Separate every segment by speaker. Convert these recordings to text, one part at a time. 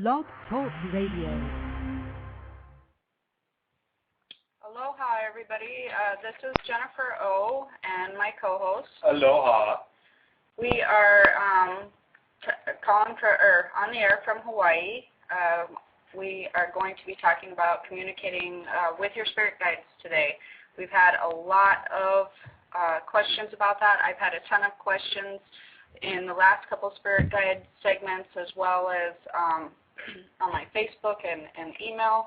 Speaker 1: Blog Talk Radio.
Speaker 2: Aloha, everybody. This is Jennifer O. and my co-host.
Speaker 3: Aloha.
Speaker 2: We are calling on the air from Hawaii. We are going to be talking about communicating with your spirit guides today. We've had a lot of questions about that. I've had a ton of questions in the last couple spirit guide segments, as well as on my Facebook and email.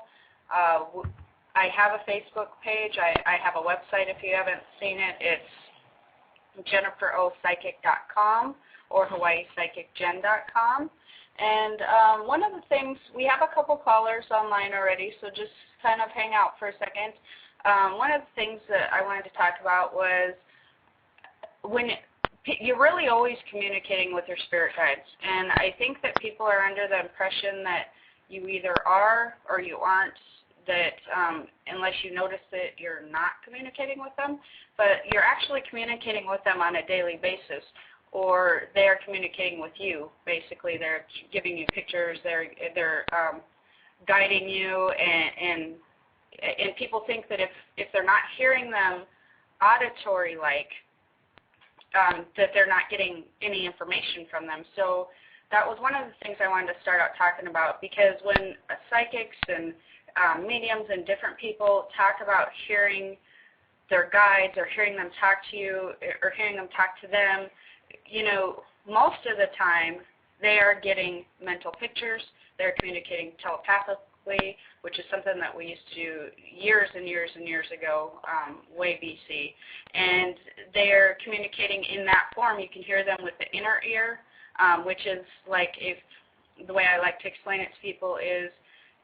Speaker 2: I have a Facebook page. I have a website if you haven't seen it. It's jenniferopsychic.com or hawaiipsychicjen.com. And one of the things, we have a couple callers online already, so just kind of hang out for a second. One of the things that I wanted to talk about was when you're really always communicating with your spirit guides. And I think that people are under the impression that you either are or you aren't, that unless you notice that you're not communicating with them, but you're actually communicating with them on a daily basis, or they're communicating with you. Basically, they're giving you pictures, they're guiding you, and people think that if they're not hearing them auditory-like, that they're not getting any information from them. So that was one of the things I wanted to start out talking about, because when psychics and mediums and different people talk about hearing their guides or hearing them talk to you or hearing them talk to them, you know, most of the time they are getting mental pictures. They're communicating telepathically, which is something that we used to do years and years and years ago, way BC. And they're communicating in that form. You can hear them with the inner ear, which is like, if the way I like to explain it to people is,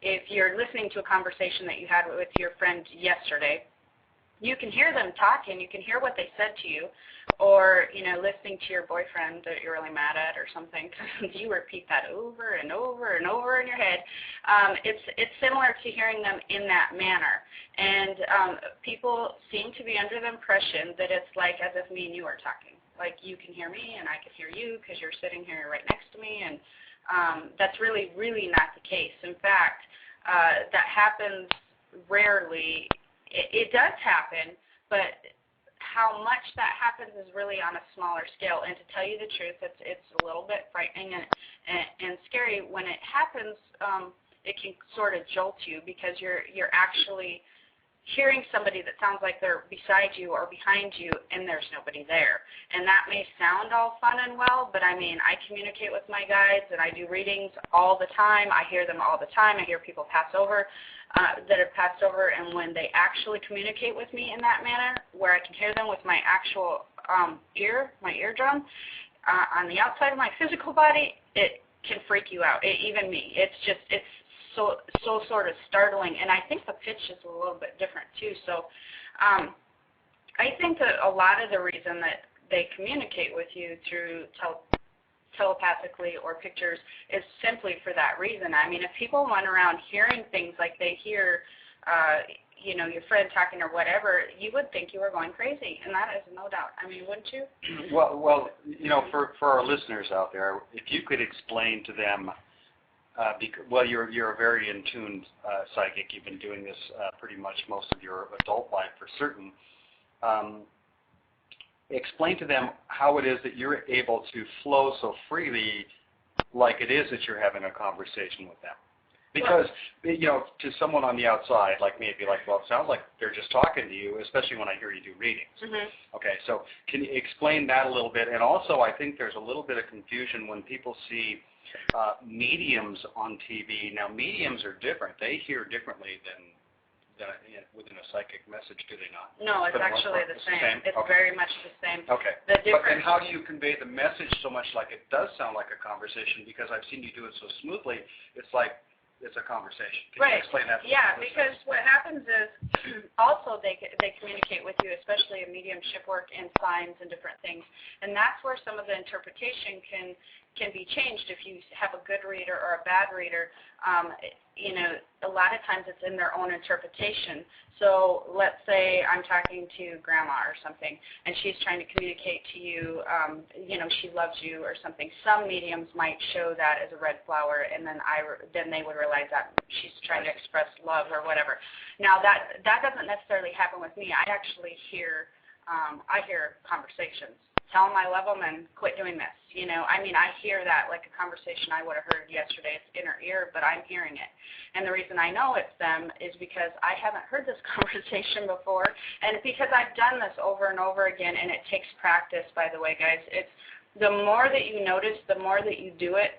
Speaker 2: if you're listening to a conversation that you had with your friend yesterday, you can hear them talking, you can hear what they said to you, or, you know, listening to your boyfriend that you're really mad at or something, you repeat that over and over and over in your head. It's similar to hearing them in that manner. And people seem to be under the impression that it's like as if me and you are talking. Like you can hear me and I can hear you because you're sitting here right next to me, and that's really, really not the case. In fact, that happens rarely. It does happen, but how much that happens is really on a smaller scale. And to tell you the truth, it's a little bit frightening and scary. When it happens, it can sort of jolt you, because you're actually hearing somebody that sounds like they're beside you or behind you, and there's nobody there. And that may sound all fun and well, but I mean, I communicate with my guides, and I do readings all the time. I hear them all the time. I hear people pass over, that have passed over, and when they actually communicate with me in that manner, where I can hear them with my actual my eardrum, on the outside of my physical body, it can freak you out, even me. It's so sort of startling, and I think the pitch is a little bit different too. So I think that a lot of the reason that they communicate with you through telepathically or pictures is simply for that reason. I mean, if people went around hearing things like they hear, you know, your friend talking or whatever, you would think you were going crazy, and that is no doubt. I mean, wouldn't you?
Speaker 3: Well, you know, for our listeners out there, if you could explain to them. You're a very in-tuned psychic. You've been doing this pretty much most of your adult life for certain. Explain to them how it is that you're able to flow so freely, like it is that you're having a conversation with them. Because, you know, to someone on the outside, like me, it'd be like, well, it sounds like they're just talking to you, especially when I hear you do readings.
Speaker 2: Mm-hmm.
Speaker 3: Okay, so can you explain that a little bit? And also, I think there's a little bit of confusion when people see mediums on TV. Now, mediums are different. They hear differently than within a psychic message, do they not?
Speaker 2: No, it's actually the same. It's
Speaker 3: okay.
Speaker 2: Very much the same.
Speaker 3: Okay.
Speaker 2: But then
Speaker 3: how do you convey the message so much like it does sound like a conversation? Because I've seen you do it so smoothly, it's like it's a conversation. Can you explain that?
Speaker 2: Yeah, because what happens is also they communicate with you, especially in mediumship work and signs and different things. And that's where some of the interpretation can be changed if you have a good reader or a bad reader. A lot of times it's in their own interpretation. So let's say I'm talking to grandma or something, and she's trying to communicate to you, she loves you or something. Some mediums might show that as a red flower, and then they would realize that she's trying to express love or whatever. Now that doesn't necessarily happen with me. I actually hear conversations. Tell them I love them and quit doing this. I hear that like a conversation I would have heard yesterday. It's inner ear, but I'm hearing it. And the reason I know it's them is because I haven't heard this conversation before, and because I've done this over and over again, and it takes practice, by the way, guys. It's the more that you notice, the more that you do it.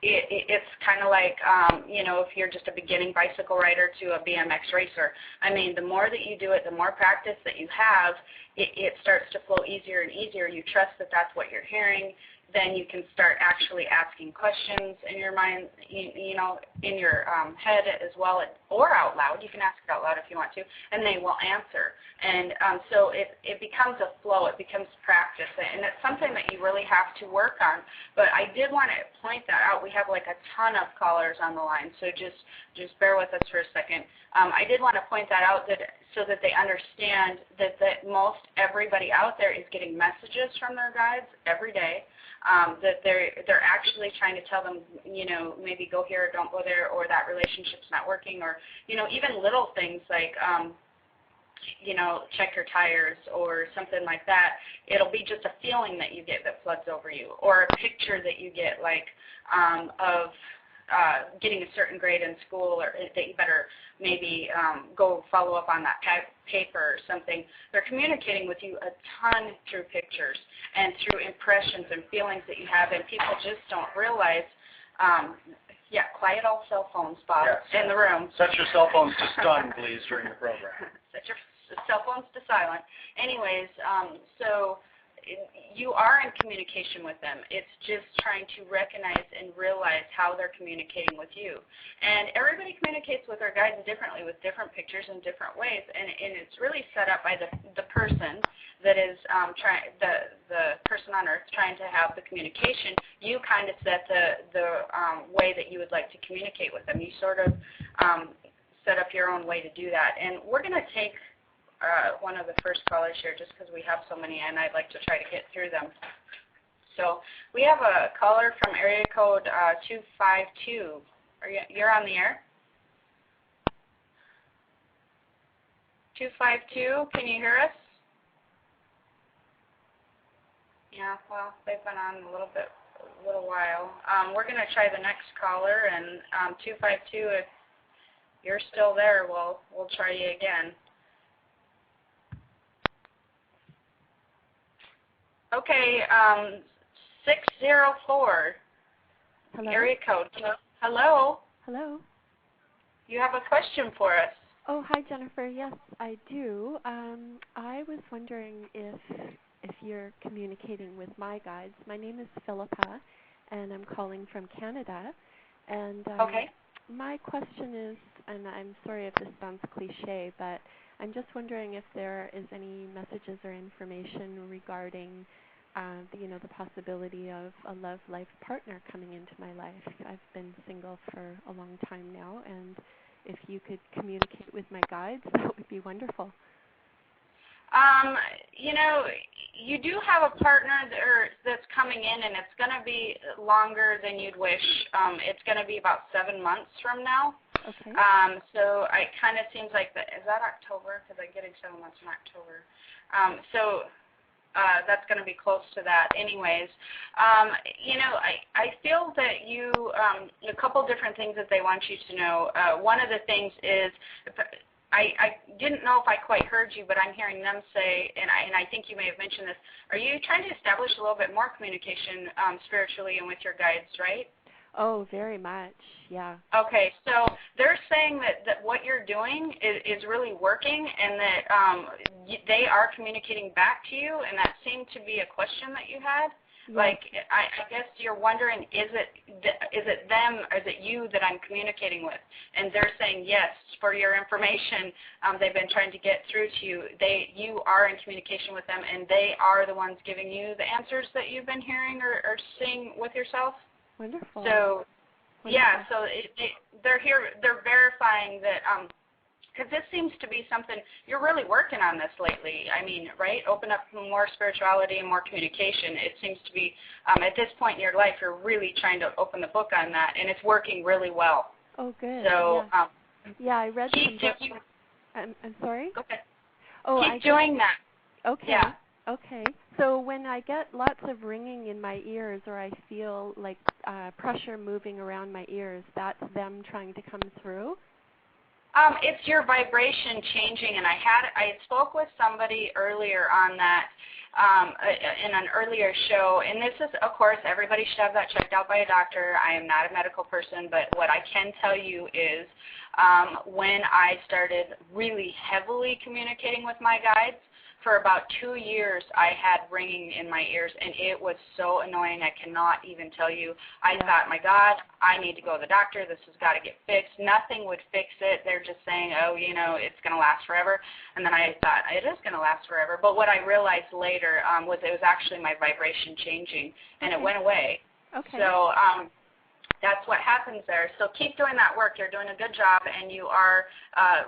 Speaker 2: It's kind of like, if you're just a beginning bicycle rider to a BMX racer. The more that you do it, the more practice that you have, it starts to flow easier and easier. You trust that that's what you're hearing. Then you can start actually asking questions in your mind, in your head as well, or out loud. You can ask it out loud if you want to, and they will answer. And so it becomes a flow. It becomes practice, and it's something that you really have to work on. But I did want to point that out. We have like a ton of callers on the line, so just bear with us for a second. I did want to point that out so that they understand that most everybody out there is getting messages from their guides every day. That they're actually trying to tell them, maybe go here or don't go there, or that relationship's not working, or, even little things like, check your tires or something like that. It'll be just a feeling that you get that floods over you, or a picture that you get like of getting a certain grade in school, or that you better maybe go follow up on that paper or something. They're communicating with you a ton through pictures and through impressions and feelings that you have, and people just don't realize. Quiet all cell phones, Bob, in the room.
Speaker 3: Set your cell phones to stun, please, during the program.
Speaker 2: Set your cell phones to silent. Anyways, so you are in communication with them. It's just trying to recognize and realize how they're communicating with you. And everybody communicates with our guides differently, with different pictures in different ways. And it's really set up by the person that is the person on Earth trying to have the communication. You kind of set the way that you would like to communicate with them. You sort of set up your own way to do that. And we're going to take one of the first callers here just because we have so many, and I'd like to try to get through them. So we have a caller from area code 252. You're on the air? 252, can you hear us? Yeah, well, they've been on a little while. We're going to try the next caller, and 252, if you're still there, we'll try you again. Okay, 604.
Speaker 1: Hello?
Speaker 2: Area code. Hello?
Speaker 1: Hello?
Speaker 2: You have a question for us.
Speaker 1: Oh, hi, Jennifer. Yes, I do. I was wondering if you're communicating with my guides. My name is Philippa, and I'm calling from Canada. And
Speaker 2: okay.
Speaker 1: My question is, and I'm sorry if this sounds cliche, but I'm just wondering if there is any messages or information regarding the possibility of a love life partner coming into my life. I've been single for a long time now, and if you could communicate with my guides, that would be wonderful.
Speaker 2: You do have a partner that's coming in, and it's going to be longer than you'd wish. It's going to be about 7 months from now.
Speaker 1: Okay.
Speaker 2: So it kind of seems like is that October? Because I'm getting 7 months in October. That's going to be close to that anyways. I feel that a couple different things that they want you to know. One of the things is, I didn't know if I quite heard you, but I'm hearing them say, and I think you may have mentioned this, are you trying to establish a little bit more communication spiritually and with your guides, right?
Speaker 1: Oh, very much, yeah.
Speaker 2: Okay, so they're saying that what you're doing is really working, and that they are communicating back to you, and that seemed to be a question that you had.
Speaker 1: Yes.
Speaker 2: Like, I guess you're wondering, is it them, or is it you that I'm communicating with? And they're saying yes, for your information, they've been trying to get through to you. You are in communication with them, and they are the ones giving you the answers that you've been hearing or seeing with yourself.
Speaker 1: Wonderful.
Speaker 2: So,
Speaker 1: Wonderful.
Speaker 2: yeah, so they're here, they're verifying that, because this seems to be something, you're really working on this lately. I mean, right? Open up more spirituality and more communication. It seems to be, at this point in your life, you're really trying to open the book on that, and it's working really well.
Speaker 1: Oh, good.
Speaker 2: So,
Speaker 1: yeah, I read some books. I'm sorry?
Speaker 2: Go ahead.
Speaker 1: Oh,
Speaker 2: keep doing that.
Speaker 1: Okay.
Speaker 2: Yeah.
Speaker 1: Okay. So when I get lots of ringing in my ears, or I feel like pressure moving around my ears, that's them trying to come through?
Speaker 2: It's your vibration changing, and I spoke with somebody earlier on that in an earlier show, and this is, of course, everybody should have that checked out by a doctor. I am not a medical person, but what I can tell you is when I started really heavily communicating with my guides, for about 2 years, I had ringing in my ears, and it was so annoying. I cannot even tell you. I thought, my God, I need to go to the doctor. This has got to get fixed. Nothing would fix it. They're just saying, oh, it's going to last forever. And then I thought, it is going to last forever. But what I realized later was it was actually my vibration changing, and it went away.
Speaker 1: Okay.
Speaker 2: So that's what happens there. So keep doing that work. You're doing a good job, and you are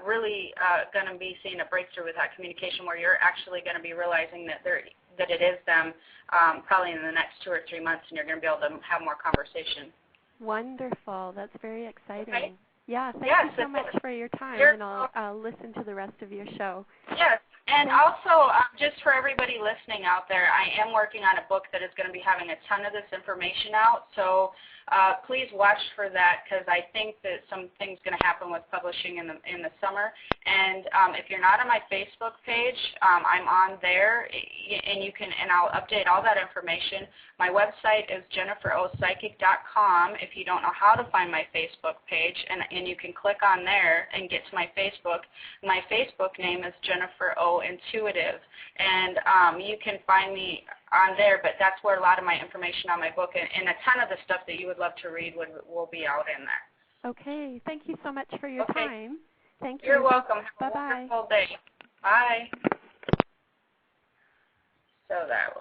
Speaker 2: really going to be seeing a breakthrough with that communication, where you're actually going to be realizing that it is them probably in the next 2 or 3 months, and you're going to be able to have more conversation.
Speaker 1: Wonderful. That's very exciting.
Speaker 2: Okay.
Speaker 1: Yeah, thank you so much for your time, and I'll listen to the rest of your show.
Speaker 2: Yes. And also, just for everybody listening out there, I am working on a book that is going to be having a ton of this information out. So please watch for that, because I think that some things going to happen with publishing in the summer. And if you're not on my Facebook page, I'm on there, and I'll update all that information. My website is jenniferopsychic.com. If you don't know how to find my Facebook page, and you can click on there and get to my Facebook. My Facebook name is Jennifer O. Intuitive, and you can find me on there, but that's where a lot of my information on my book and a ton of the stuff that you would love to read will be out in there.
Speaker 1: Okay. Thank you so much for your time. Thank you.
Speaker 2: You're welcome. Have
Speaker 1: Bye-bye.
Speaker 2: a wonderful day. Bye. So that,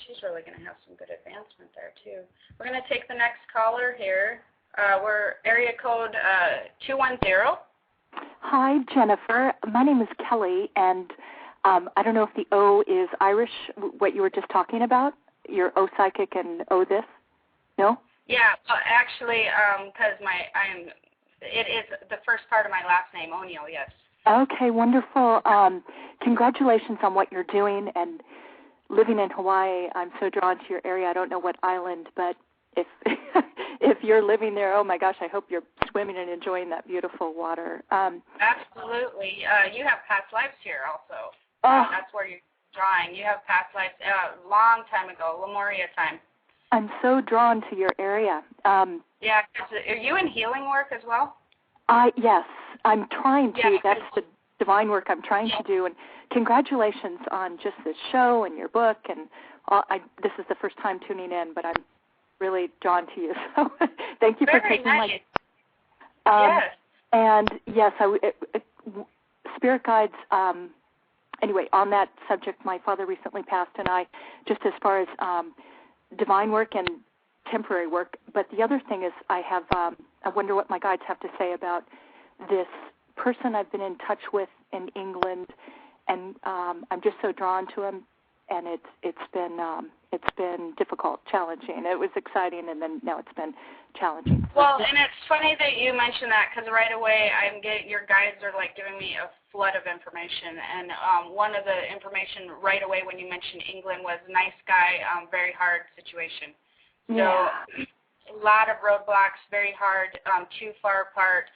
Speaker 2: she's really going to have some good advancement there, too. We're going to take the next caller here. We're area code 210.
Speaker 4: Hi, Jennifer. My name is Kelly, and I don't know if the O is Irish, what you were just talking about, your O psychic and O this. No?
Speaker 2: Yeah, actually, because it is the first part of my last name, O'Neill, yes.
Speaker 4: Okay, wonderful. Congratulations on what you're doing, and living in Hawaii, I'm so drawn to your area. I don't know what island, but if if you're living there, oh my gosh, I hope you're swimming and enjoying that beautiful water.
Speaker 2: Absolutely. You have past lives here also. That's where you're drawing. You have past lives a long time ago, Lemuria time.
Speaker 4: I'm so drawn to your area.
Speaker 2: Yeah, are you in healing work as well?
Speaker 4: Yes, I'm trying to.
Speaker 2: Yeah,
Speaker 4: that's the divine work I'm trying to do. And congratulations on just this show and your book. And this is the first time tuning in, but I'm really drawn to you. So thank you for taking
Speaker 2: nice.
Speaker 4: my.
Speaker 2: Yes.
Speaker 4: And yes, spirit guides. Anyway, on that subject, my father recently passed, and I, just as far as divine work and temporary work. But the other thing is, I wonder what my guides have to say about this person I've been in touch with in England, and I'm just so drawn to him. And it's been difficult, challenging. It was exciting, and then now it's been challenging.
Speaker 2: Well, and it's funny that you mentioned that, because right away your guides are like giving me a flood of information. And one of the information right away when you mentioned England was nice guy, very hard situation. So a lot of roadblocks, very hard, too far apart.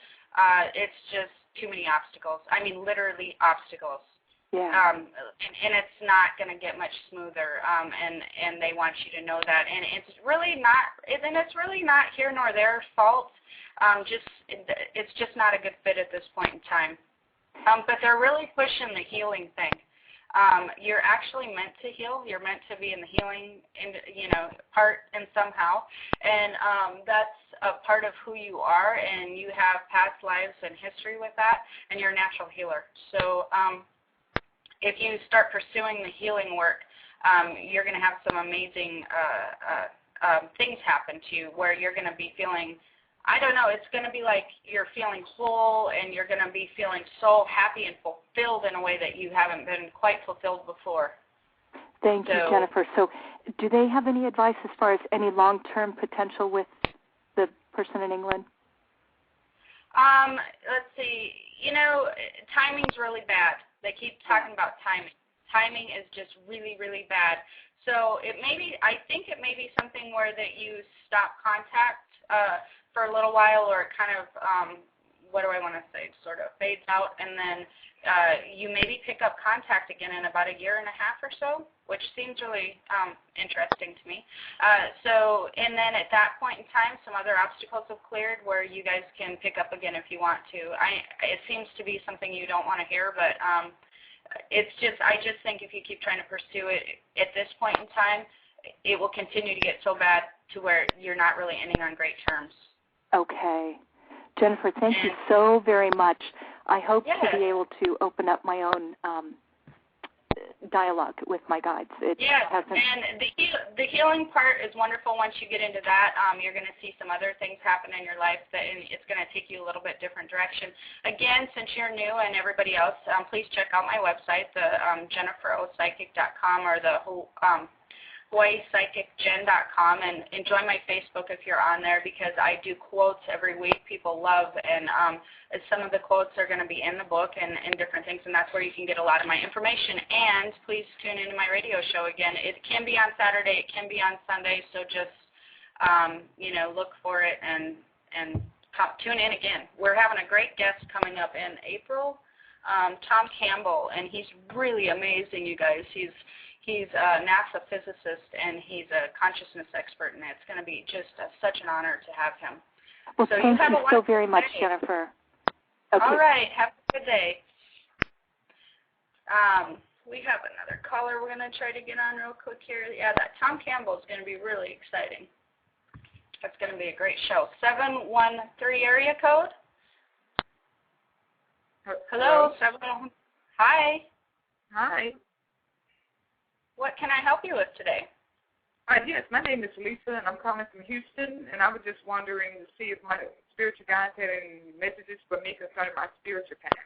Speaker 2: It's just too many obstacles. I mean, literally obstacles.
Speaker 4: Yeah.
Speaker 2: And it's not going to get much smoother, and they want you to know that. And it's really not here nor their fault. It's just not a good fit at this point in time. But they're really pushing the healing thing. You're actually meant to heal. You're meant to be in the healing, part and somehow, and that's a part of who you are. And you have past lives and history with that, and you're a natural healer. So if you start pursuing the healing work, you're going to have some amazing things happen to you where you're going to be feeling, I don't know, it's going to be like you're feeling whole, and you're going to be feeling so happy and fulfilled in a way that you haven't been quite fulfilled before.
Speaker 4: Thank you, Jennifer. So do they have any advice as far as any long-term potential with the person in England?
Speaker 2: Let's see. Timing's really bad. They keep talking about timing. Timing is just really, really bad. So I think it may be something where that you stop contact for a little while, or it kind of, sort of fades out, and then you maybe pick up contact again in about a year and a half or so, which seems really interesting to me. And then at that point in time, some other obstacles have cleared where you guys can pick up again if you want to. It seems to be something you don't want to hear, but I just think if you keep trying to pursue it at this point in time, it will continue to get so bad to where you're not really ending on great terms. Okay.
Speaker 4: Jennifer, thank you so very much. I hope to be able to open up my own dialogue with my guides.
Speaker 2: And the healing part is wonderful. Once you get into that, you're going to see some other things happen in your life that it's going to take you a little bit different direction. Again, since you're new and everybody else, please check out my website, the JenniferOPsychic.com, or the HawaiiPsychicGen.com, and enjoy my Facebook if you're on there, because I do quotes every week people love, and some of the quotes are going to be in the book and different things, and that's where you can get a lot of my information. And please tune into my radio show again. It can be on Saturday, it can be on Sunday, so just look for it and tune in again. We're having a great guest coming up in April, Tom Campbell, and he's really amazing, you guys. He's a NASA physicist, and he's a consciousness expert, and it's going to be just such an honor to have him.
Speaker 4: Well, thank you so very much, Jennifer. Okay.
Speaker 2: All right. Have a good day. We have another caller we're going to try to get on real quick here. Yeah, that Tom Campbell is going to be really exciting. That's going to be a great show. 713 area code. Hello. 713. Hi.
Speaker 5: Hi.
Speaker 2: What can I help you with today?
Speaker 5: Yes, my name is Lisa, and I'm calling from Houston, and I was just wondering to see if my spiritual guides had any messages for me concerning my spiritual path.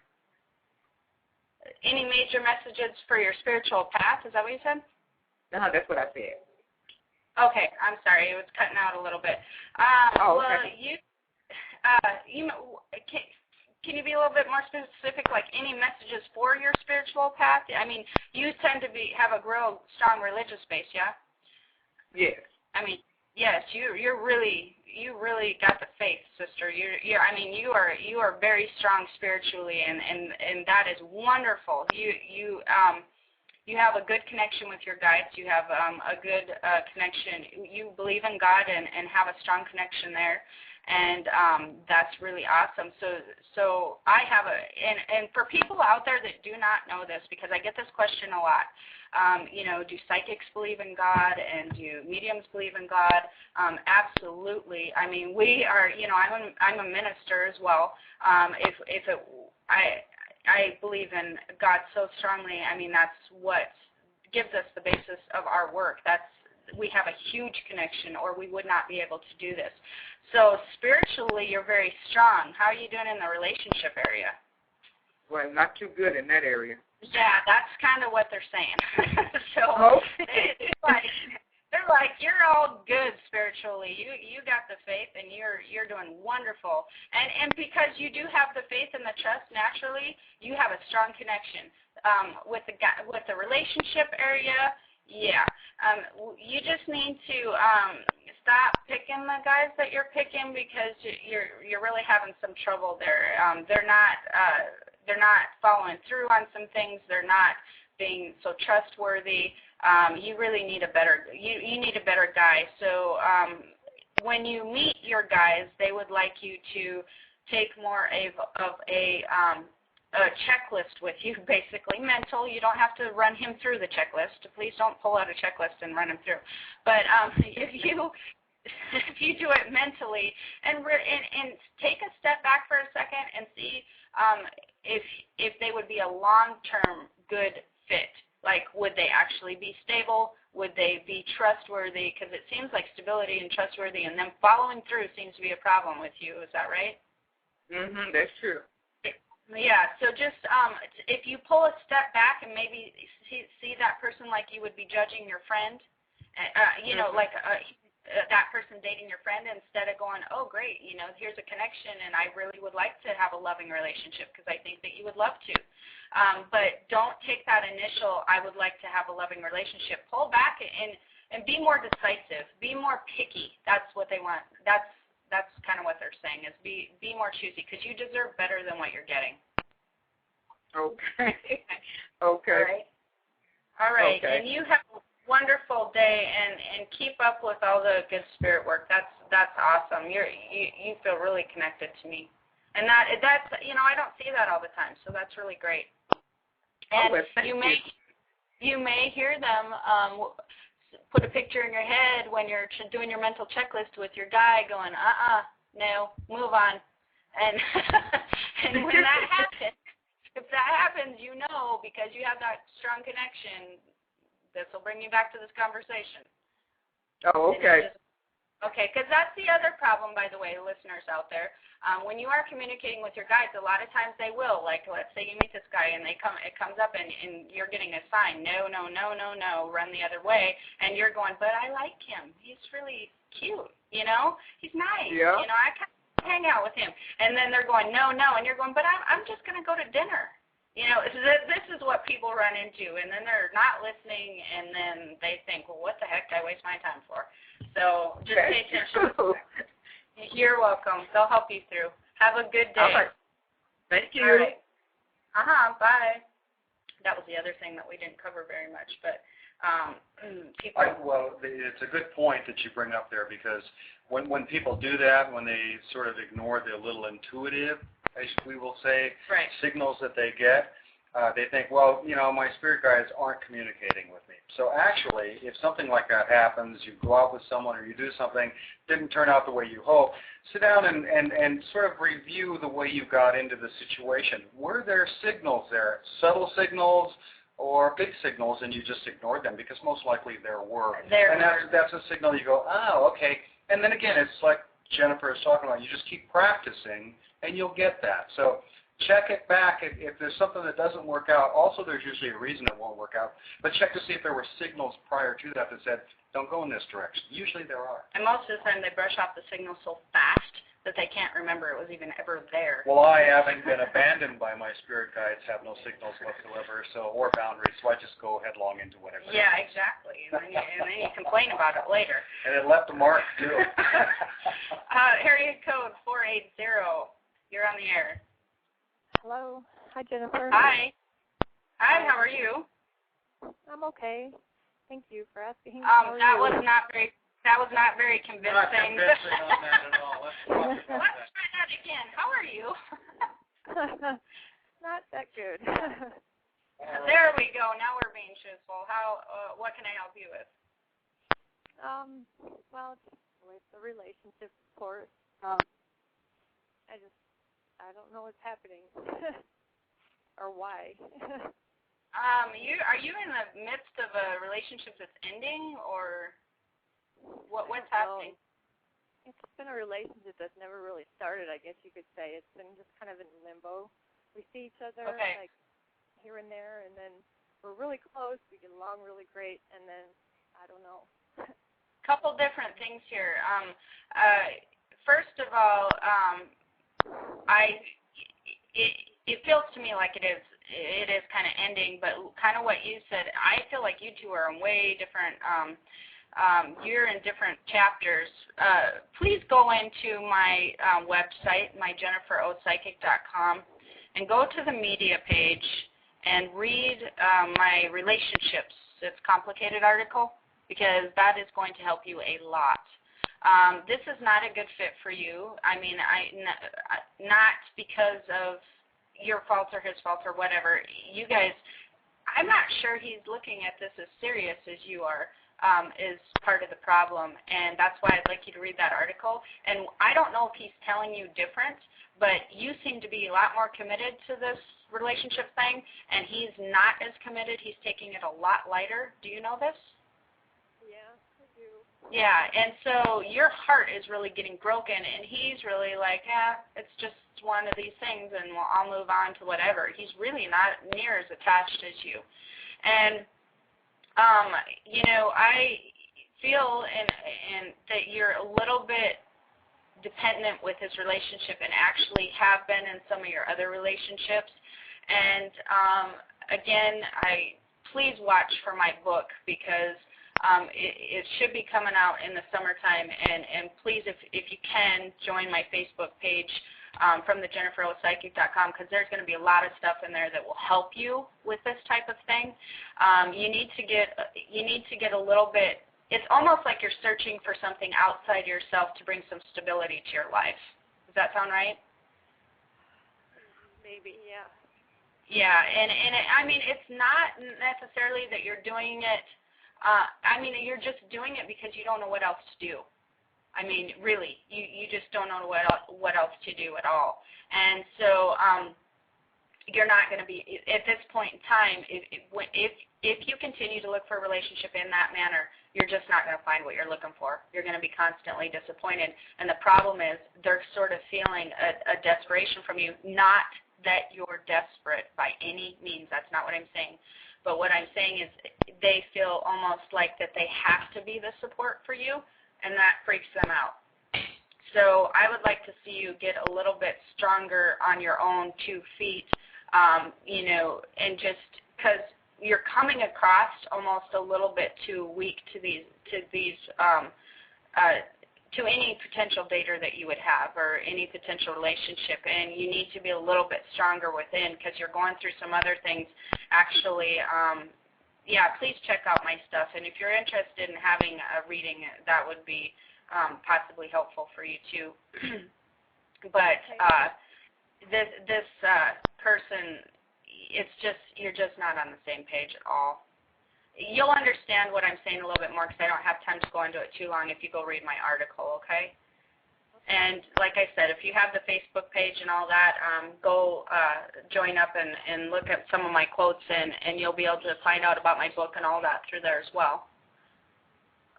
Speaker 2: Any major messages for your spiritual path? Is that what you said?
Speaker 5: No, that's what I said.
Speaker 2: Okay, I'm sorry. It was cutting out a little bit.
Speaker 5: Okay.
Speaker 2: Well, can you be a little bit more specific, like any messages for your spiritual path? I mean, you tend to have a real strong religious base, yeah?
Speaker 5: Yes.
Speaker 2: I mean, yes, you really got the faith, sister. You are very strong spiritually, and that is wonderful. You have a good connection with your guides. You have a good connection. You believe in God and have a strong connection there. And that's really awesome. So I have and for people out there that do not know this, because I get this question a lot, do psychics believe in God, and do mediums believe in God? Absolutely. I mean, we are, I'm a minister as well. I believe in God so strongly. I mean, that's what gives us the basis of our work. We have a huge connection, or we would not be able to do this. So spiritually, you're very strong. How are you doing in the relationship area?
Speaker 5: Well, not too good in that area.
Speaker 2: Yeah, that's kind of what they're saying. They're like, you're all good spiritually. You got the faith, and you're doing wonderful. And because you do have the faith and the trust naturally, you have a strong connection with the relationship area. Yeah. You just need to stop picking the guys that you're picking, because you're really having some trouble there. They're not following through on some things. They're not being so trustworthy. You really need a better guy. So when you meet your guys, they would like you to take more of a a checklist with you, basically, mental. You don't have to run him through the checklist. Please don't pull out a checklist and run him through. But if you do it mentally and take a step back for a second and see if they would be a long-term good fit. Like, would they actually be stable? Would they be trustworthy? Because it seems like stability and trustworthy and them following through seems to be a problem with you. Is that right?
Speaker 5: Mm-hmm, that's true.
Speaker 2: Yeah, so just if you pull a step back and maybe see that person like you would be judging your friend, like that person dating your friend, instead of going, oh, great, here's a connection and I really would like to have a loving relationship because I think that you would love to. But don't take that initial, I would like to have a loving relationship. Pull back and be more decisive. Be more picky. That's what they want. That's kind of what they're saying is be more choosy because you deserve better than what you're getting.
Speaker 5: Okay.
Speaker 2: Okay. All right.
Speaker 5: Okay.
Speaker 2: And you have a wonderful day and keep up with all the good spirit work. That's awesome. You feel really connected to me. And that's I don't see that all the time, so that's really great. And you may hear them put a picture in your head when you're doing your mental checklist with your guy going, no, move on. And and when that happens, if that happens, because you have that strong connection, this will bring you back to this conversation.
Speaker 5: Oh, okay.
Speaker 2: Okay, because that's the other problem, by the way, listeners out there. When you are communicating with your guides, a lot of times they will. Like, let's say you meet this guy and it comes up and you're getting a sign, no, run the other way, and you're going, but I like him. He's really cute, He's nice.
Speaker 5: Yeah.
Speaker 2: I kind of hang out with him. And then they're going, no, and you're going, but I'm just going to go to dinner. This is what people run into, and then they're not listening, and then they think, well, what the heck did I waste my time for? So just pay attention. You're welcome. They'll help you through. Have a good day.
Speaker 5: All right. Thank you.
Speaker 2: All right. Bye. That was the other thing that we didn't cover very much, but people.
Speaker 3: Well, it's a good point that you bring up there because when people do that, when they sort of ignore the little intuitive, as we will say,
Speaker 2: right,
Speaker 3: signals that they get, they think, well, my spirit guides aren't communicating with me. So actually, if something like that happens, you go out with someone or you do something, didn't turn out the way you hoped, sit down and sort of review the way you got into the situation. Were there signals there, subtle signals or big signals, and you just ignored them? Because most likely there were. And that's a signal you go, oh, okay. And then again, it's like Jennifer is talking about, you just keep practicing and you'll get that. So check it back if there's something that doesn't work out. Also, there's usually a reason it won't work out. But check to see if there were signals prior to that said, don't go in this direction. Usually there are.
Speaker 2: And most of the time they brush off the signal so fast that they can't remember it was even ever there.
Speaker 3: Well, I, having been abandoned by my spirit guides, have no signals whatsoever, or boundaries, so I just go headlong into whatever.
Speaker 2: Yeah, exactly. And then you complain about it later.
Speaker 3: And it left a mark, too.
Speaker 2: Area code 480. You're on the air.
Speaker 6: Hello. Hi, Jennifer.
Speaker 2: Hi. Hi, how are you?
Speaker 6: I'm okay. Thank you for asking.
Speaker 2: That was not very convincing.
Speaker 3: Not convincing on that at all.
Speaker 2: Let's try that again. How are you?
Speaker 6: Not that good.
Speaker 2: There we go. Now we're being truthful. What can I help you with?
Speaker 6: Well, with the relationship, of course. I don't know what's happening or why.
Speaker 2: Are you in the midst of a relationship that's ending, or what's happening?
Speaker 6: It's been a relationship that's never really started, I guess you could say. It's been just kind of in limbo. We see each other like here and there, and then we're really close. We get along really great, and then I don't know.
Speaker 2: Couple different things here. First of all, it feels to me like it is kind of ending, but kind of what you said, I feel like you two are in way different, you're in different chapters. Please go into my website, myjenniferopsychic.com, and go to the media page and read my relationships. It's a complicated article, because that is going to help you a lot. This is not a good fit for you. I mean, not because of, your fault or his fault or whatever. You guys, I'm not sure he's looking at this as serious as you are. Is part of the problem, and that's why I'd like you to read that article. And I don't know if he's telling you different, but you seem to be a lot more committed to this relationship thing, and he's not as committed. He's taking it a lot lighter. Do you know this?
Speaker 6: Yeah, I do.
Speaker 2: Yeah, and so your heart is really getting broken, and he's really like, yeah, it's just one of these things, and I'll move on to whatever. He's really not near as attached as you. And I feel and that you're a little bit dependent with his relationship and actually have been in some of your other relationships. And again, please watch for my book because it should be coming out in the summertime. And please, if you can, join my Facebook page from the JenniferOPsychic.com because there's going to be a lot of stuff in there that will help you with this type of thing. You need to get a little bit. It's almost like you're searching for something outside yourself to bring some stability to your life. Does that sound right?
Speaker 6: Maybe, yeah.
Speaker 2: Yeah, and it's not necessarily that you're doing it. You're just doing it because you don't know what else to do. Really, you just don't know what else to do at all. And so you're not going to be, at this point in time, if you continue to look for a relationship in that manner, you're just not going to find what you're looking for. You're going to be constantly disappointed. And the problem is they're sort of feeling a desperation from you, not that you're desperate by any means. That's not what I'm saying. But what I'm saying is they feel almost like that they have to be the support for you, and that freaks them out. So I would like to see you get a little bit stronger on your own 2 feet, and just because you're coming across almost a little bit too weak to any potential dater that you would have or any potential relationship, and you need to be a little bit stronger within because you're going through some other things. Actually, please check out my stuff, and if you're interested in having a reading, that would be possibly helpful for you too. But this person, you're just not on the same page at all. You'll understand what I'm saying a little bit more because I don't have time to go into it too long if you go read my article, okay? And like I said, if you have the Facebook page and all that, go join up and look at some of my quotes, and you'll be able to find out about my book and all that through there as well.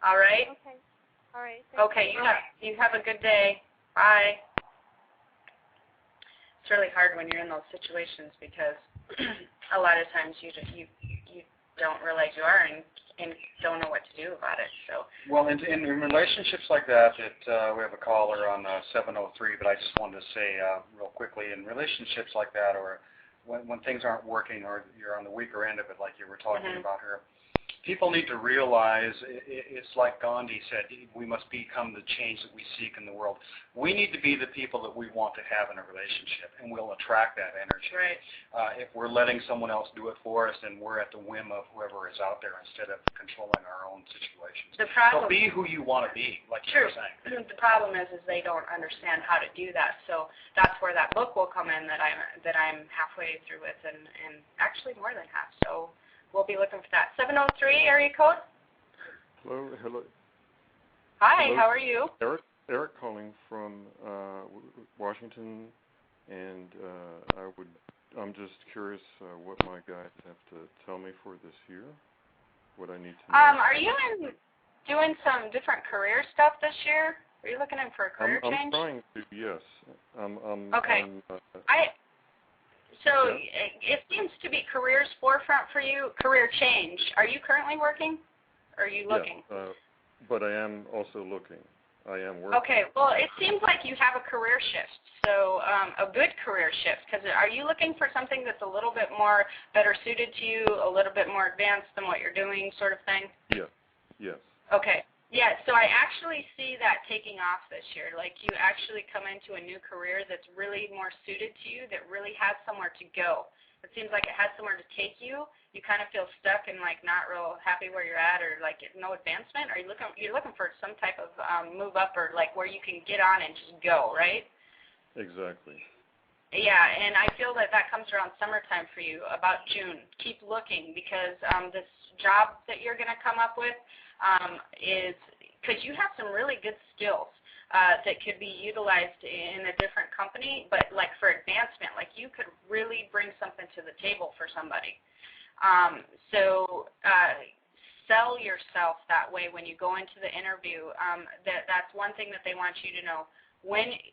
Speaker 2: All right?
Speaker 6: Okay. All right.
Speaker 2: Okay, you have a good day. Bye. It's really hard when you're in those situations because a lot of times you don't realize you are and don't know what to do about it. So.
Speaker 3: Well, in relationships like that, we have a caller on 703, but I just wanted to say real quickly, in relationships like that, or when things aren't working, or you're on the weaker end of it, like you were talking about here, people need to realize it's like Gandhi said, we must become the change that we seek in the world. We need to be the people that we want to have in a relationship, and we'll attract that energy.
Speaker 2: Right.
Speaker 3: If we're letting someone else do it for us, then we're at the whim of whoever is out there instead of controlling our own situations. So be who you want to be, like you were saying.
Speaker 2: The problem is they don't understand how to do that. So that's where that book will come in that I'm halfway through with, and actually more than half. So we'll be looking for that. 703 area code.
Speaker 7: Hello.
Speaker 2: Hi.
Speaker 7: Hello.
Speaker 2: How are you?
Speaker 7: Eric calling from Washington, and I'm just curious what my guides have to tell me for this year. What I need to know.
Speaker 2: Are you doing some different career stuff this year? Are you looking in for a career change?
Speaker 7: I'm trying to. Yes.
Speaker 2: Okay. So it seems to be career's forefront for you, career change. Are you currently working? Or are you looking?
Speaker 7: Yes, but I am also looking. I am working.
Speaker 2: Okay, well, it seems like you have a career shift, so a good career shift. Because are you looking for something that's a little bit more better suited to you, a little bit more advanced than what you're doing sort of thing?
Speaker 7: Yes.
Speaker 2: Okay. Yeah, so I actually see that taking off this year. Like you actually come into a new career that's really more suited to you, that really has somewhere to go. It seems like it has somewhere to take you. You kind of feel stuck and like not real happy where you're at, or like no advancement. Are you you're looking for some type of move up, or like where you can get on and just go, right?
Speaker 7: Exactly.
Speaker 2: Yeah, and I feel that comes around summertime for you, about June. Keep looking, because this job that you're going to come up with is, because you have some really good skills that could be utilized in a different company, but like for advancement, like you could really bring something to the table for somebody. Sell yourself that way when you go into the interview. That's one thing that they want you to know.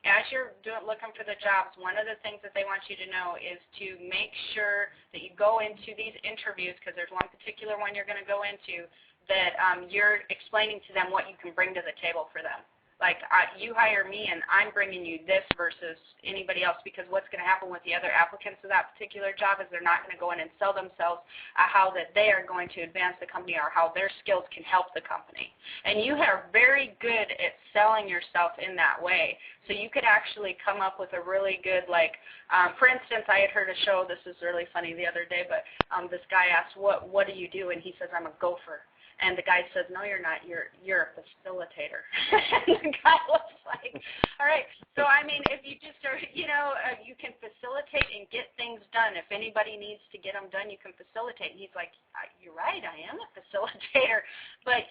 Speaker 2: As you're looking for the jobs, one of the things that they want you to know is to make sure that you go into these interviews, because there's one particular one you're going to go into, that you're explaining to them what you can bring to the table for them. Like, you hire me and I'm bringing you this versus anybody else, because what's going to happen with the other applicants of that particular job is they're not going to go in and sell themselves how that they are going to advance the company or how their skills can help the company. And you are very good at selling yourself in that way. So you could actually come up with a really good, like, for instance, I had heard a show, this is really funny the other day, but this guy asked, what do you do? And he says, I'm a gopher. And the guy says, no, you're not. You're a facilitator. And the guy was like, all right. So, I mean, if you just are, you can facilitate and get things done. If anybody needs to get them done, you can facilitate. And he's like, you're right, I am a facilitator. But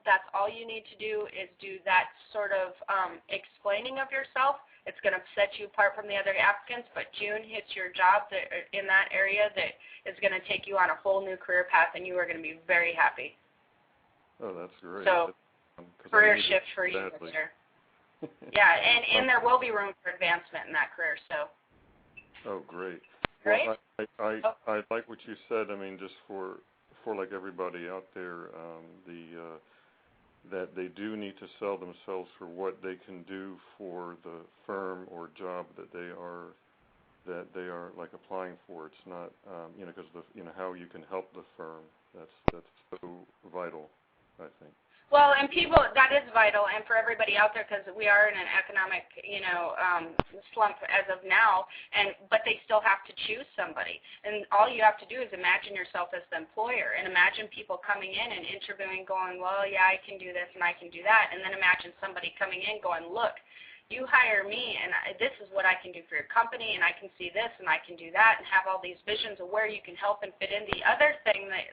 Speaker 2: that's all you need to do is do that sort of explaining of yourself. It's going to set you apart from the other applicants. But June hits your job in that area that is going to take you on a whole new career path, and you are going to be very happy.
Speaker 7: Oh, that's great.
Speaker 2: So, career shift for you this year. Yeah, and there will be room for advancement in that career. So.
Speaker 7: Oh, great.
Speaker 2: Great.
Speaker 7: Well, I like what you said. I mean, just for like everybody out there, that they do need to sell themselves for what they can do for the firm or job that they are like applying for. It's not, because how you can help the firm. That's so vital, I think.
Speaker 2: Well, and people, that is vital, and for everybody out there, because we are in an economic, slump as of now, but they still have to choose somebody. And all you have to do is imagine yourself as the employer, and imagine people coming in and interviewing, going, well, yeah, I can do this and I can do that, and then imagine somebody coming in going, look, you hire me, and this is what I can do for your company, and I can see this, and I can do that, and have all these visions of where you can help and fit in. The other thing that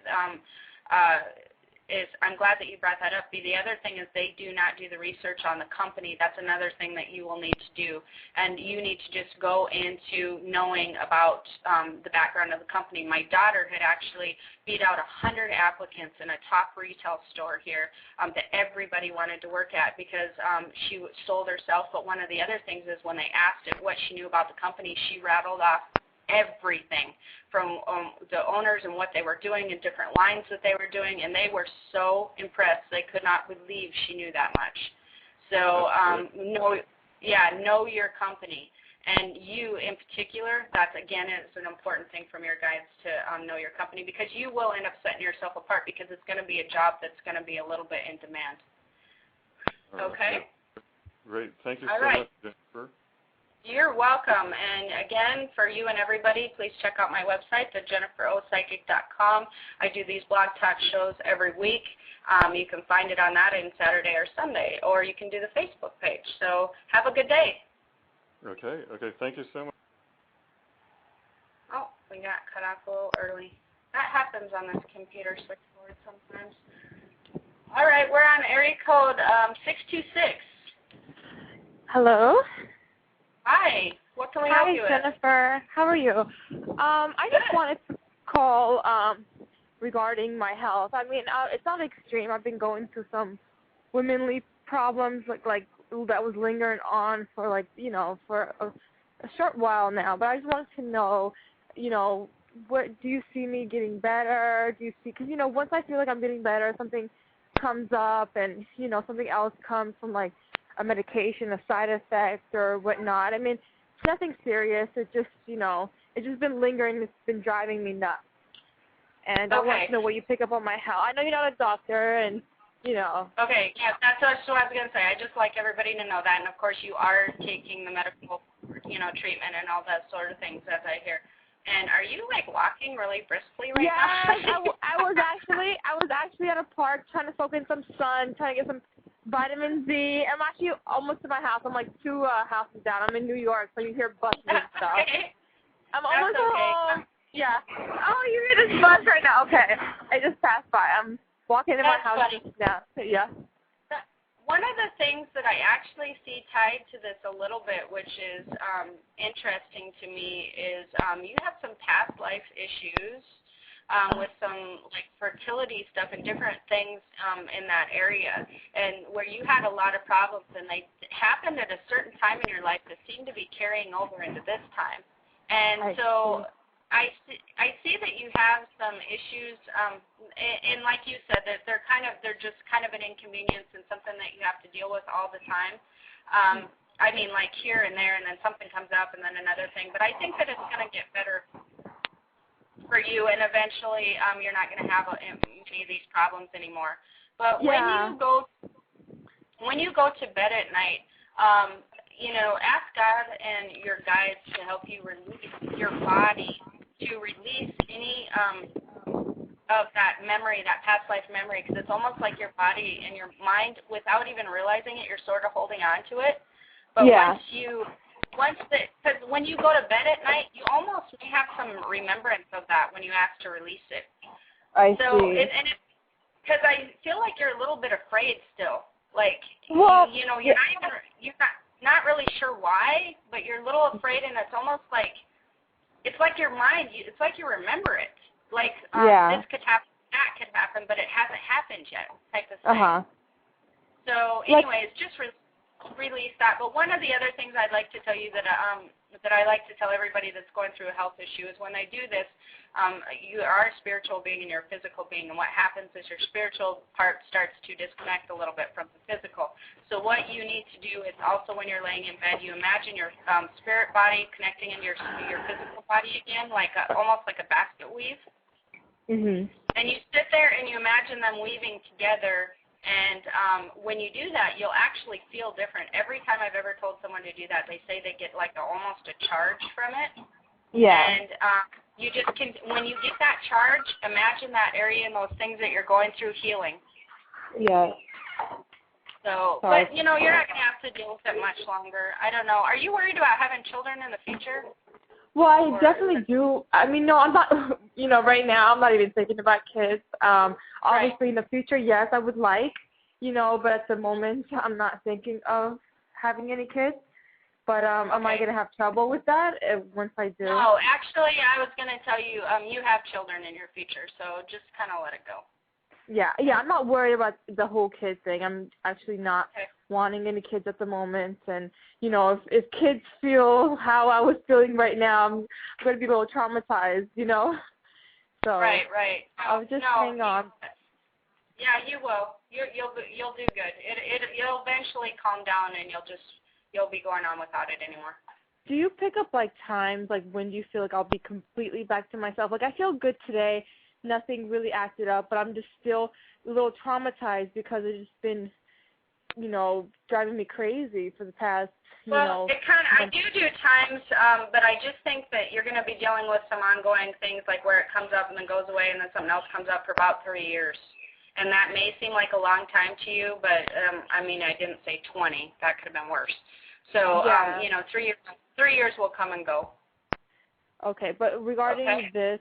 Speaker 2: is, I'm glad that you brought that up. The other thing is they do not do the research on the company. That's another thing that you will need to do. And you need to just go into knowing about the background of the company. My daughter had actually beat out 100 applicants in a top retail store here that everybody wanted to work at because she sold herself. But one of the other things is when they asked her what she knew about the company, she rattled off everything from the owners and what they were doing and different lines that they were doing, and they were so impressed. They could not believe she knew that much. So know your company. And you in particular, that's, again, is an important thing from your guides to know your company, because you will end up setting yourself apart because it's going to be a job that's going to be a little bit in demand. Okay?
Speaker 7: Great. Thank you
Speaker 2: so
Speaker 7: much, Jennifer.
Speaker 2: You're welcome. And again, for you and everybody, please check out my website, thejenniferopsychic.com. I do these blog talk shows every week. You can find it on that on Saturday or Sunday, or you can do the Facebook page. So have a good day.
Speaker 7: Okay. Thank you so much.
Speaker 2: Oh, we got cut off a little early. That happens on this computer switchboard sometimes. All right, we're on area code 626.
Speaker 8: Hello.
Speaker 2: Hi. What can we help you with?
Speaker 8: Hi, Jennifer. How are you? I just wanted to call regarding my health. I mean, it's not extreme. I've been going through some womanly problems, like that was lingering on for for a short while now. But I just wanted to know, what do you see me getting better? Do you see? Because once I feel like I'm getting better, something comes up, and something else comes from like a medication, a side effect, or whatnot. I mean, it's nothing serious. It's just, it's just been lingering. It's been driving me nuts. And I want to know what you pick up on my health. I know you're not a doctor, and,
Speaker 2: Okay, yeah, that's what I was going to say. I just like everybody to know that. And, of course, you are taking the medical, treatment and all that sort of things, as I hear. And are you, walking really briskly right now?
Speaker 8: Yeah, I was actually at a park trying to soak in some sun, trying to get some vitamin Z. I'm actually almost to my house. I'm like 2 houses down. I'm in New York, so you hear buses and stuff.
Speaker 2: Okay.
Speaker 8: I'm almost
Speaker 2: That's okay.
Speaker 8: home. Yeah. Oh, you hear this bus right now? Okay. I just passed by. I'm walking in my house now. Yeah.
Speaker 2: One of the things that I actually see tied to this a little bit, which is interesting to me, is you have some past life issues with some like fertility stuff and different things in that area, and where you had a lot of problems, and they happened at a certain time in your life that seem to be carrying over into this time. And so I see that you have some issues, and like you said, that they're just kind of an inconvenience and something that you have to deal with all the time. I mean, like here and there, and then something comes up, and then another thing. But I think that it's going to get better for you, and eventually you're not going to have any of these problems anymore. But when you go to bed at night, ask God and your guides to help you release your body, to release any of that memory, that past life memory, because it's almost like your body and your mind, without even realizing it, you're sort of holding on to it. But because when you go to bed at night, you almost may have some remembrance of that when you ask to release it.
Speaker 8: I see.
Speaker 2: Because I feel like you're a little bit afraid still. Like, you're not really sure why, but you're a little afraid, and it's almost like, it's like your mind, it's like you remember it. Like, this could happen, that could happen, but it hasn't happened yet, type of thing. So, anyways, just release that. But one of the other things I'd like to tell you that I like to tell everybody that's going through a health issue is when they do this, you are a spiritual being and you're a physical being, and what happens is your spiritual part starts to disconnect a little bit from the physical. So what you need to do is also when you're laying in bed, you imagine your spirit body connecting in your physical body again, like almost like a basket weave.
Speaker 8: Mm-hmm.
Speaker 2: And you sit there and you imagine them weaving together, and when you do that, you'll actually feel different. Every time I've ever told someone to do that, they say they get like almost a charge from it.
Speaker 8: Yeah.
Speaker 2: And you just can, when you get that charge, imagine that area and those things that you're going through healing.
Speaker 8: Yeah.
Speaker 2: So, but you're not going to have to deal with it much longer. I don't know. Are you worried about having children in the future?
Speaker 8: Well, I definitely do. I mean, no, I'm not, right now I'm not even thinking about kids. Obviously in the future, yes, I would like, but at the moment I'm not thinking of having any kids. But am I going to have trouble with that once I do?
Speaker 2: No, actually, I was going to tell you, you have children in your future, so just kind of let it go.
Speaker 8: Yeah, I'm not worried about the whole kid thing. I'm actually not wanting any kids at the moment. And, if kids feel how I was feeling right now, I'm going to be a little traumatized, So
Speaker 2: Right.
Speaker 8: I'll just hang on.
Speaker 2: Yeah, you will. You'll do good. You'll eventually calm down, and you'll be going on without it anymore.
Speaker 8: Do you pick up, times, when do you feel like I'll be completely back to myself? I feel good today. Nothing really acted up, but I'm just still a little traumatized because it's just been, driving me crazy for the past,
Speaker 2: it I do times, but I just think that you're going to be dealing with some ongoing things, like where it comes up and then goes away and then something else comes up for about 3 years. And that may seem like a long time to you, but, I didn't say 20. That could have been worse. So, 3 years will come and go.
Speaker 8: Okay, but regarding this,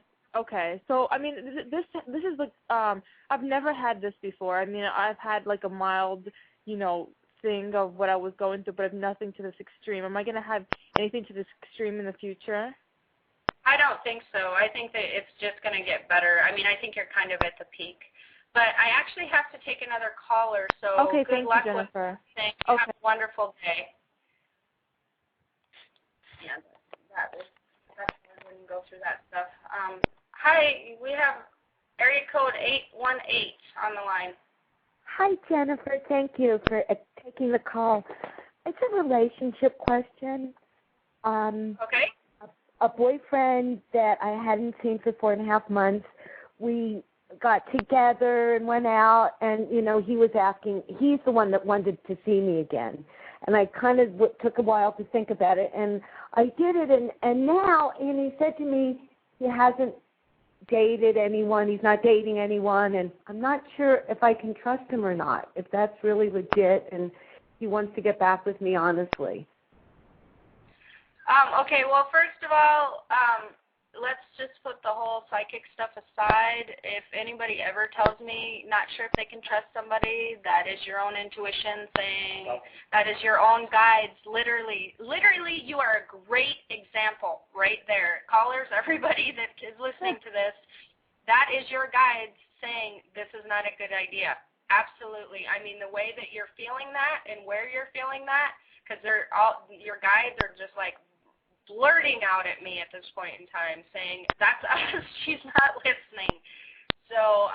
Speaker 8: so, this is I've never had this before. I've had a mild, thing of what I was going through, but nothing to this extreme. Am I going to have anything to this extreme in the future?
Speaker 2: I don't think so. I think that it's just going to get better. I think you're kind of at the peak. But I actually have to take another caller, so good luck
Speaker 8: you, Jennifer.
Speaker 2: with everything. Have a wonderful day. Yeah, that's we can go through that stuff. Hi, we have area code 818 on the line.
Speaker 9: Hi, Jennifer. Thank you for taking the call. It's a relationship question. A boyfriend that I hadn't seen for 4.5 months, we got together and went out, and, he was asking, he's the one that wanted to see me again. And I kind of took a while to think about it, and I did it, and now, and he said to me he hasn't dated anyone. He's not dating anyone, and I'm not sure if I can trust him or not, if that's really legit, and he wants to get back with me honestly.
Speaker 2: Okay, well, first of all, let's just put the whole psychic stuff aside. If anybody ever tells me not sure if they can trust somebody, that is your own intuition saying, that is your own guides. Literally, you are a great example right there. Callers, everybody that is listening to this, that is your guides saying this is not a good idea. Absolutely. I mean, the way that you're feeling that and where you're feeling that, because your guides are just like blurting out at me at this point in time, saying that's us. She's not listening. So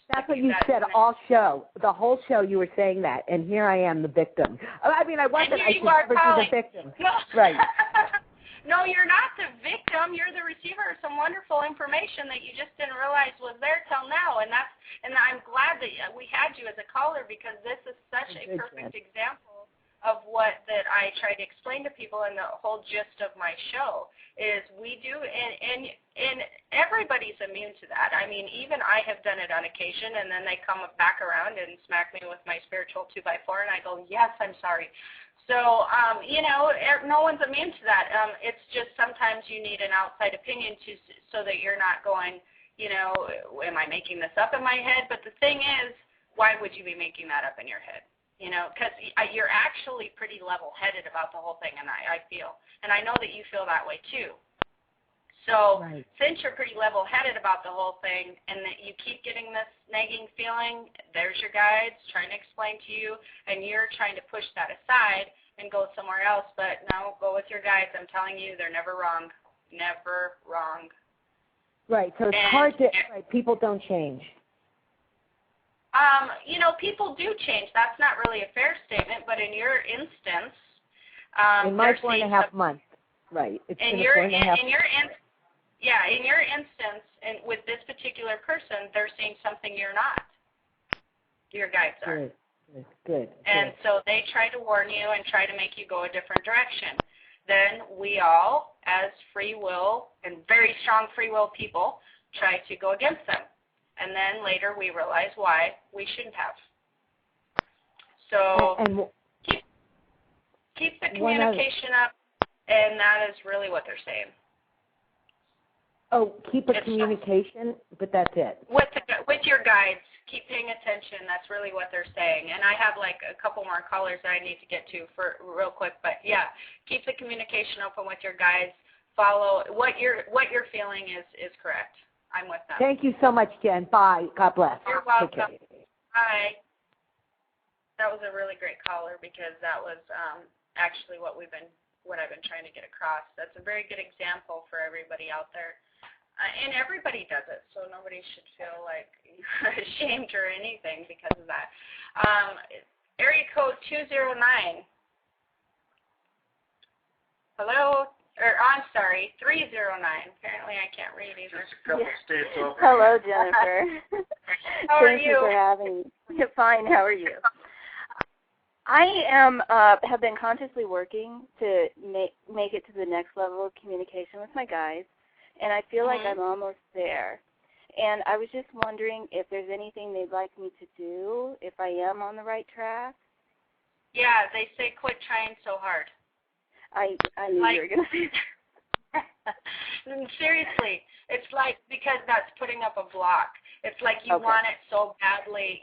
Speaker 2: that's
Speaker 9: what you said all show. The whole show you were saying that, and here I am, the victim. I mean, I wasn't. I should never be the victim.
Speaker 2: No.
Speaker 9: Right.
Speaker 2: No, you're not the victim. You're the receiver of some wonderful information that you just didn't realize was there till now, and I'm glad that we had you as a caller, because this is such a perfect example of what that I try to explain to people, and the whole gist of my show is we do, and everybody's immune to that. I mean, even I have done it on occasion, and then they come back around and smack me with my spiritual 2x4, and I go, yes, I'm sorry. So, no one's immune to that. It's just sometimes you need an outside opinion so that you're not going, am I making this up in my head? But the thing is, why would you be making that up in your head? Because you're actually pretty level-headed about the whole thing, and I feel. And I know that you feel that way, too. So since you're pretty level-headed about the whole thing and that you keep getting this nagging feeling, there's your guides trying to explain to you, and you're trying to push that aside and go somewhere else. But no, go with your guides. I'm telling you, they're never wrong. Never wrong.
Speaker 9: Right. So it's hard to – people don't change.
Speaker 2: People do change. That's not really a fair statement, but in your instance,
Speaker 9: in my 4.5 months, right? It's
Speaker 2: in your instance, and with this particular person, they're seeing something you're not. Your guides are.
Speaker 9: Good.
Speaker 2: And so they try to warn you and try to make you go a different direction. Then we all, as free will and very strong free will people, try to go against them. And then later we realize why we shouldn't have. So keep the communication up, and that is really what they're saying.
Speaker 9: Oh, keep a communication, but that's it.
Speaker 2: With your guides, keep paying attention. That's really what they're saying. And I have like a couple more callers that I need to get to for real quick. But yeah, keep the communication open with your guides. Follow what you're feeling is correct. I'm with them.
Speaker 9: Thank you so much, Jen. Bye. God bless.
Speaker 2: You're welcome. Bye. That was a really great caller, because that was actually what I've been trying to get across. That's a very good example for everybody out there. And everybody does it, so nobody should feel like ashamed or anything because of that. Area code 209. Hello? I'm sorry, 309. Apparently I can't read either.
Speaker 3: Just a couple states over.
Speaker 10: Hello, Jennifer.
Speaker 2: How are
Speaker 10: Thank you for having me. Fine, how are you? I have been consciously working to make it to the next level of communication with my guides, and I feel like I'm almost there. And I was just wondering if there's anything they'd like me to do, if I am on the right track.
Speaker 2: Yeah, they say quit trying so hard.
Speaker 10: I knew you were going to say that.
Speaker 2: Seriously, it's like, because that's putting up a block. It's like you want it so badly,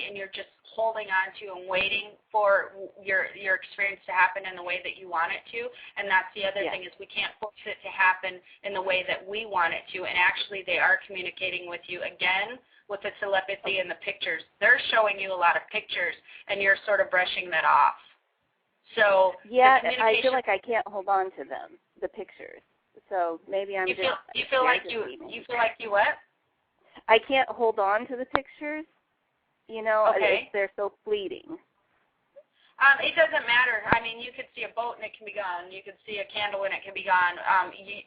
Speaker 2: and you're just holding on to and waiting for your experience to happen in the way that you want it to. And that's the other thing, is we can't force it to happen in the way that we want it to. And actually, they are communicating with you again with the telepathy and the pictures. They're showing you a lot of pictures, and you're sort of brushing that off. So
Speaker 10: yeah, I feel like I can't hold on to them, the pictures. So maybe I'm
Speaker 2: you feel like you what?
Speaker 10: I can't hold on to the pictures. They're so fleeting.
Speaker 2: It doesn't matter. I mean, you could see a boat and it can be gone. You could see a candle and it can be gone.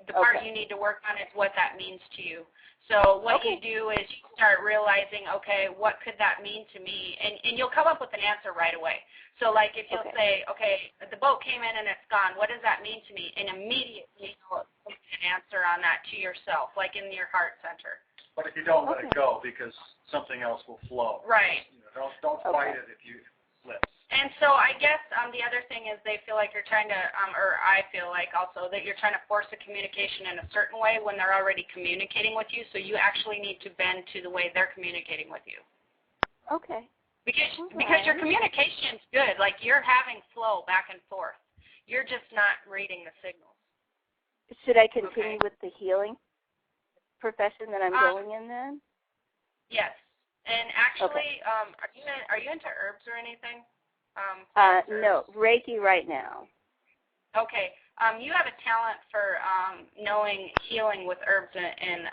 Speaker 2: The part you need to work on is what that means to you. So what you do is you start realizing, okay, what could that mean to me? And you'll come up with an answer right away. So, like, if you'll say, okay, the boat came in and it's gone, what does that mean to me? And immediately you'll get an answer on that to yourself, like in your heart center.
Speaker 3: But if you don't let it go, because something else will flow.
Speaker 2: Right.
Speaker 3: You know, don't fight it if you slip.
Speaker 2: And so I guess the other thing is they feel like you're trying to, or I feel like also that you're trying to force a communication in a certain way when they're already communicating with you. So you actually need to bend to the way they're communicating with you.
Speaker 10: Okay.
Speaker 2: Because your communication's good. Like, you're having flow back and forth. You're just not reading the signals.
Speaker 10: Should I continue with the healing profession that I'm going in then?
Speaker 2: Yes. And actually, are you into herbs or anything?
Speaker 10: No, Reiki right now.
Speaker 2: Okay. You have a talent for knowing healing with herbs and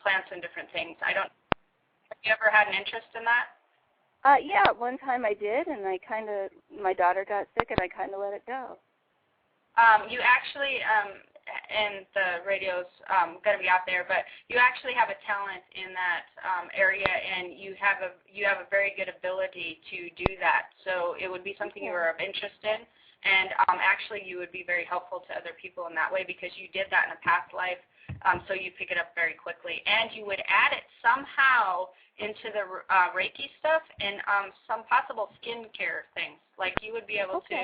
Speaker 2: plants and different things. Have you ever had an interest in that?
Speaker 10: Yeah, one time I did, and my daughter got sick, and I kind of let it go.
Speaker 2: You actually, and the radio's going to be out there, but you actually have a talent in that area, and you have a very good ability to do that. So it would be something you were of interest in, and actually you would be very helpful to other people in that way because you did that in a past life, so you pick it up very quickly. And you would add it somehow into the Reiki stuff and some possible skincare things. Like you would be able to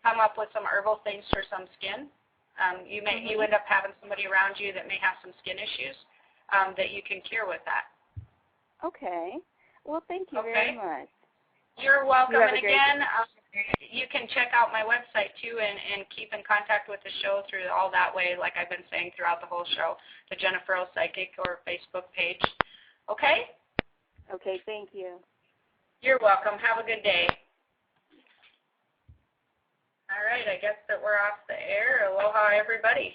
Speaker 2: come up with some herbal things for some skin. You end up having somebody around you that may have some skin issues that you can cure with that.
Speaker 10: Okay. Well, thank you very much.
Speaker 2: You're welcome. And again, you can check out my website too and keep in contact with the show through all that way, like I've been saying throughout the whole show, the Jennifer O. Psychic or Facebook page. Okay?
Speaker 10: Okay, thank you.
Speaker 2: You're welcome. Have a good day. All right, I guess that we're off the air. Aloha, everybody.